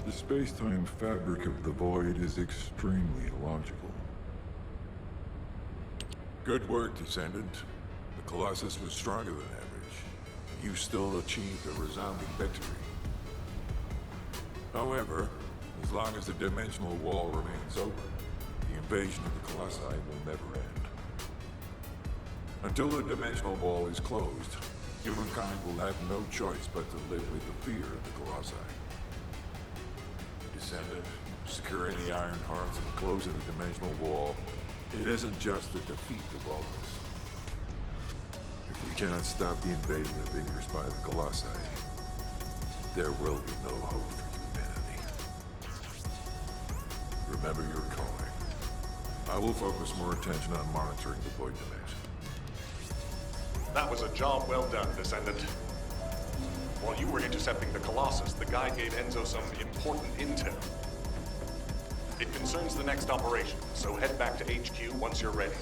The space-time fabric of the void is extremely illogical. Good work, Descendant. The Colossus was stronger than average. You still achieved a resounding victory. However, as long as the dimensional wall remains open, the invasion of the Colossi will never end. Until the dimensional wall is closed, humankind will have no choice but to live with the fear of the Colossi. Descendant, securing the Iron Hearts and closing the dimensional wall, it isn't just to defeat the Vulcans. If we cannot stop the invasion of Ignis by the Colossi, there will be no hope for humanity. Remember your calling. I will focus more attention on monitoring the void dimension. That was a job well done, Descendant. While you were intercepting the Colossus, the guide gave Enzo some important intel. It concerns the next operation, so head back to HQ once you're ready.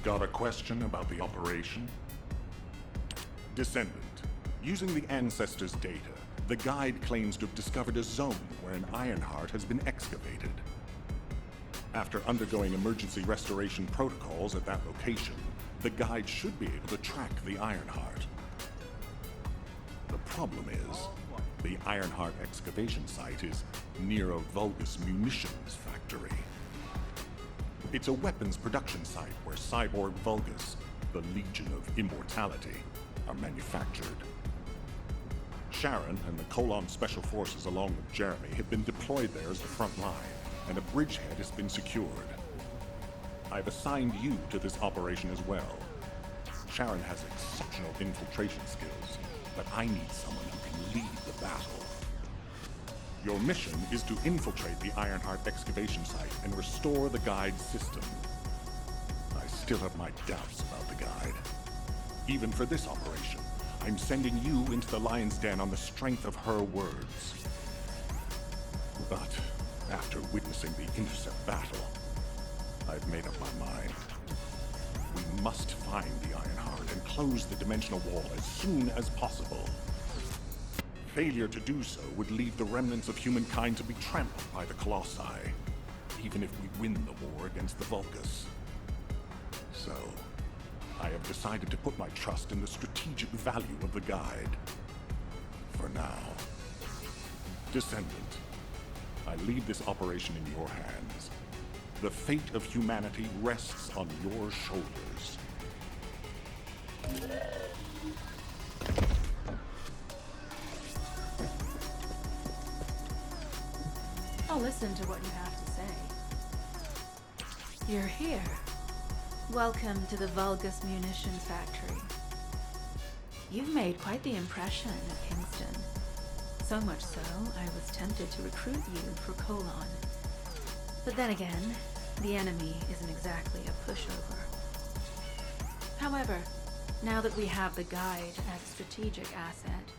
Got a question about the operation? Descendant, using the Ancestors' data, the guide claims to have discovered a zone where an Ironheart has been excavated. After undergoing emergency restoration protocols at that location, the guide should be able to track the Ironheart. The problem is, the Ironheart excavation site is near a Vulgus munitions factory. It's a weapons production site where cyborg Vulgus, the Legion of Immortality, are manufactured. Sharon and the Colon Special Forces along with Jeremy have been deployed there as the front line, and a bridgehead has been secured. I've assigned you to this operation as well. Sharon has exceptional infiltration skills, but I need someone who can lead the battle. Your mission is to infiltrate the Ironheart excavation site and restore the guide system. I still have my doubts about the guide. Even for this operation, I'm sending you into the Lion's Den on the strength of her words. But after witnessing the intercept battle, I've made up my mind. We must find the Ironheart and close the dimensional wall as soon as possible. Failure to do so would leave the remnants of humankind to be trampled by the Colossi, even if we win the war against the Vulgus. So, I have decided to put my trust in the strategic value of the guide. For now. Descendant, I leave this operation in your hands. The fate of humanity rests on your shoulders. I'll listen to what you have to say. You're here. Welcome to the Vulgus Munitions Factory. You've made quite the impression at Kingston. So much so, I was tempted to recruit you for Colon. But then again, the enemy isn't exactly a pushover. However, now that we have the guide as a strategic asset,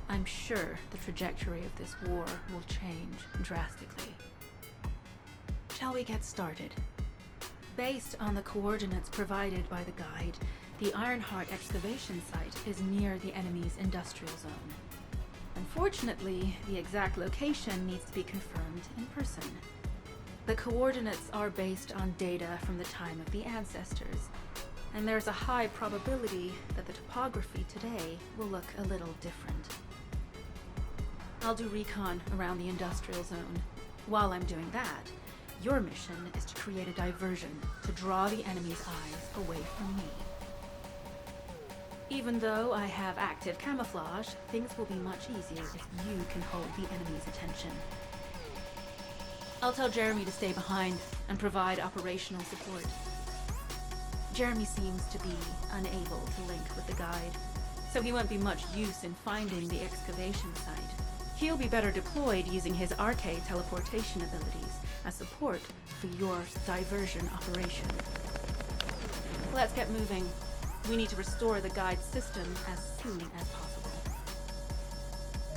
I'm sure the trajectory of this war will change drastically. Shall we get started? Based on the coordinates provided by the guide, the Ironheart excavation site is near the enemy's industrial zone. Unfortunately, the exact location needs to be confirmed in person. The coordinates are based on data from the time of the ancestors, and there's a high probability that the topography today will look a little different. I'll do recon around the industrial zone. While I'm doing that, your mission is to create a diversion to draw the enemy's eyes away from me. Even though I have active camouflage, things will be much easier if you can hold the enemy's attention. I'll tell Jeremy to stay behind and provide operational support. Jeremy seems to be unable to link with the guide, so he won't be much use in finding the excavation site. He'll be better deployed using his arcade teleportation abilities as support for your diversion operation. Let's get moving. We need to restore the guide system as soon as possible.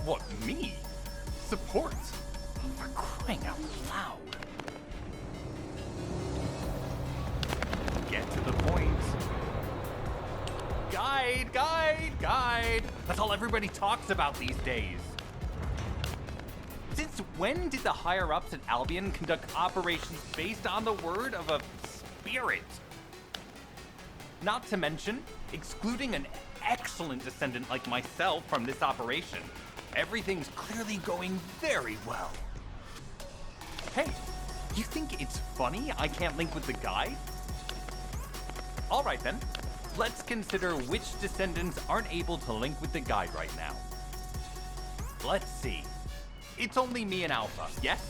What, me? Support? Oh, for crying out loud. Get to the point. Guide! That's all everybody talks about these days. Since when did the higher-ups at Albion conduct operations based on the word of a spirit? Not to mention, excluding an excellent descendant like myself from this operation, everything's clearly going very well. Hey, you think it's funny I can't link with the guide? Alright then, let's consider which descendants aren't able to link with the guide right now. Let's see. It's only me and Alpha, yes?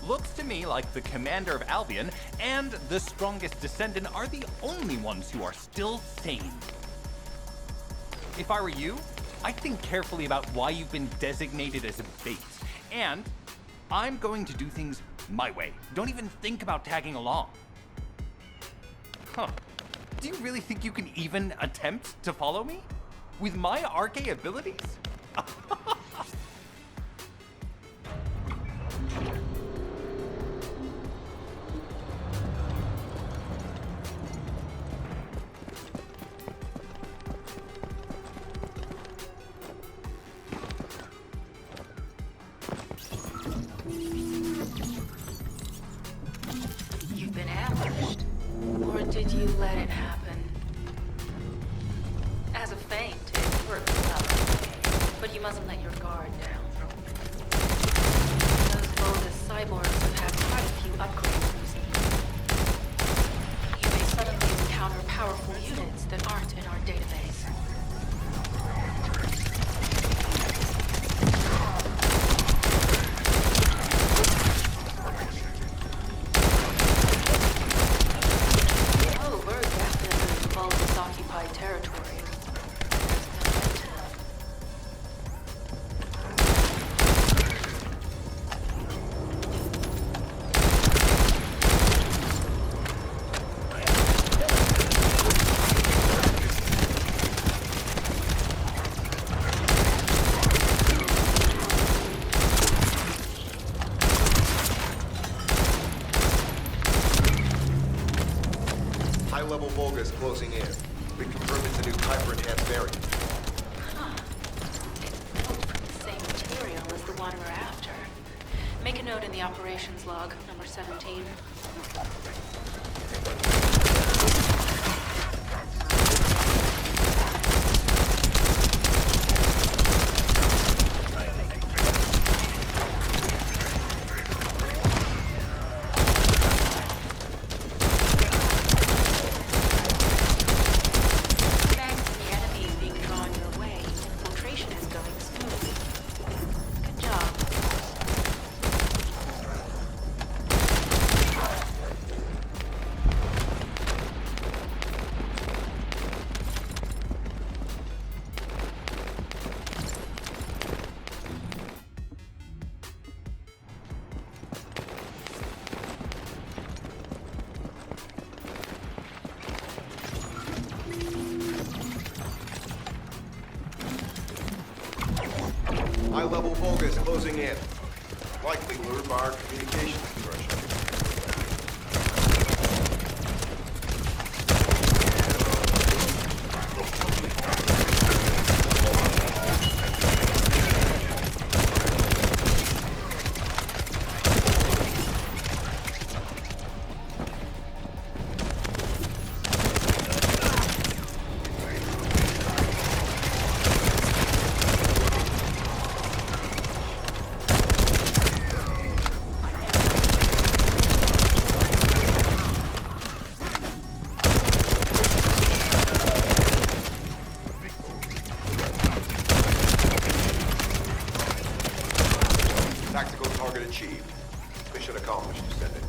Looks to me like the commander of Albion and the strongest descendant are the only ones who are still sane. If I were you, I'd think carefully about why you've been designated as a bait. And I'm going to do things my way. Don't even think about tagging along. Huh. Do you really think you can even attempt to follow me? With my Arche abilities? You've been ambushed. Or did you let it happen? As a feint, it works well. But you mustn't let your guard down. Those boldest cyborgs have had quite a few upgrades recently. You may suddenly encounter powerful units that aren't in our database. Oh, we're definitely in Vulgus occupied territory. High-level Vulgus closing in. We confirmed it's a new Kuiper-enhanced variant. Huh. It's built from the same material as the one we're after. Make a note in the operations log, number 17. Thanks to the enemy being drawn your way, infiltration is going smoothly. Good job. High-level Vulgus closing in. Likely lured by our communications threshold. Tactical target achieved. Mission accomplished, Descendant.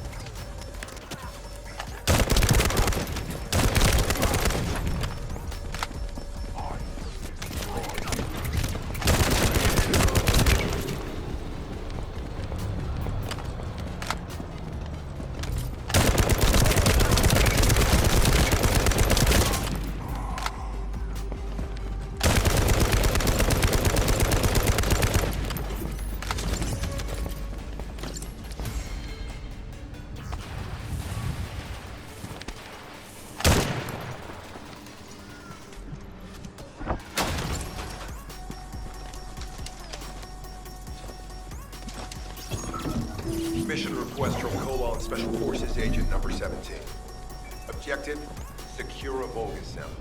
Mission request from Colon Special Forces Agent number 17. Objective, secure a Vulgus sample.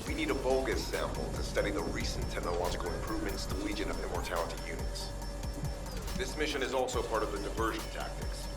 We need a Vulgus sample to study the recent technological improvements to Legion of Immortality units. This mission is also part of the diversion tactics.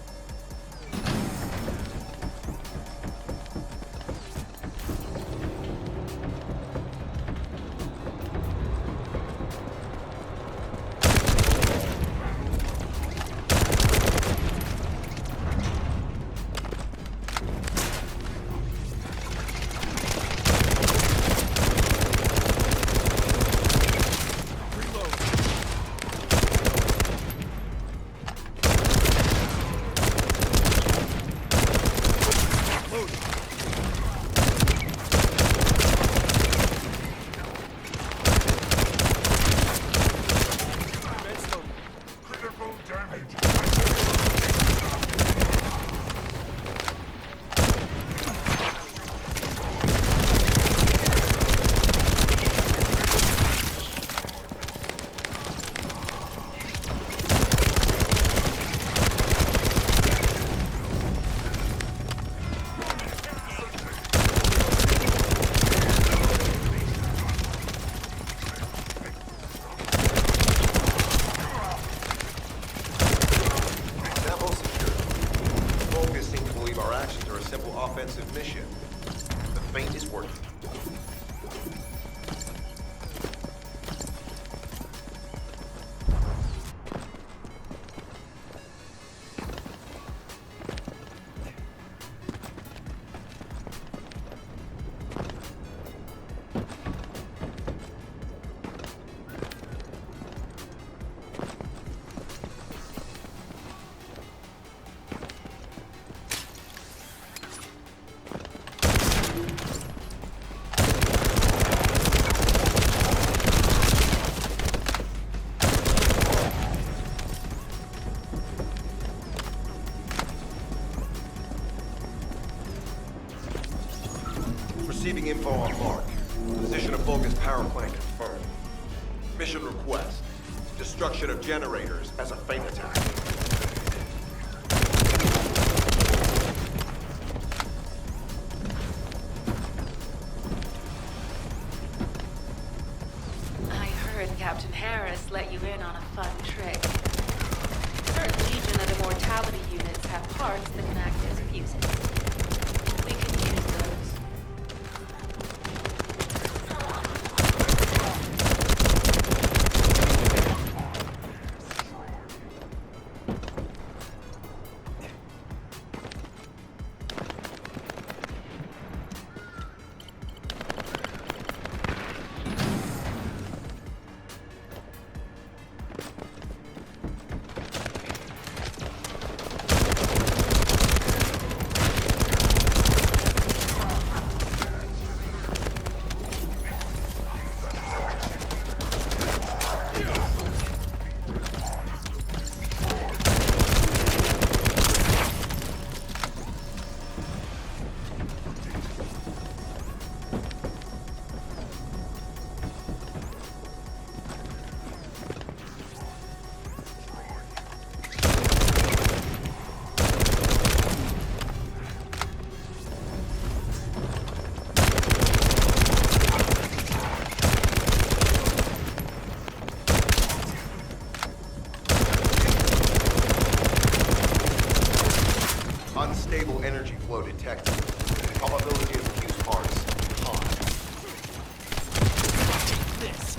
Offensive mission. The feint is working. Receiving info on mark. Position of Vulgus power plant confirmed. Mission request. Destruction of generators as a feint attack. I heard Captain Harris let you in on a fun trick. Certain Legion of Immortality units have parts that can act as fuses. We can use those. Unstable energy flow detected. Probability of fused parts high. This.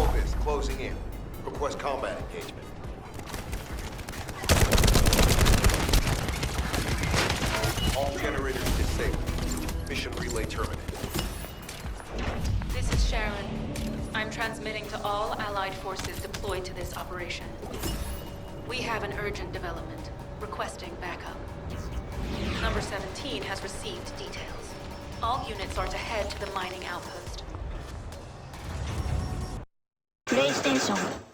Bogus, closing in. Request combat engagement. All generators disabled. Mission relay terminated. This is Sharon. I'm transmitting to all Allied forces deployed to this operation. We have an urgent development, requesting backup. Number 17 has received details. All units are to head to the mining outpost. プレイステーション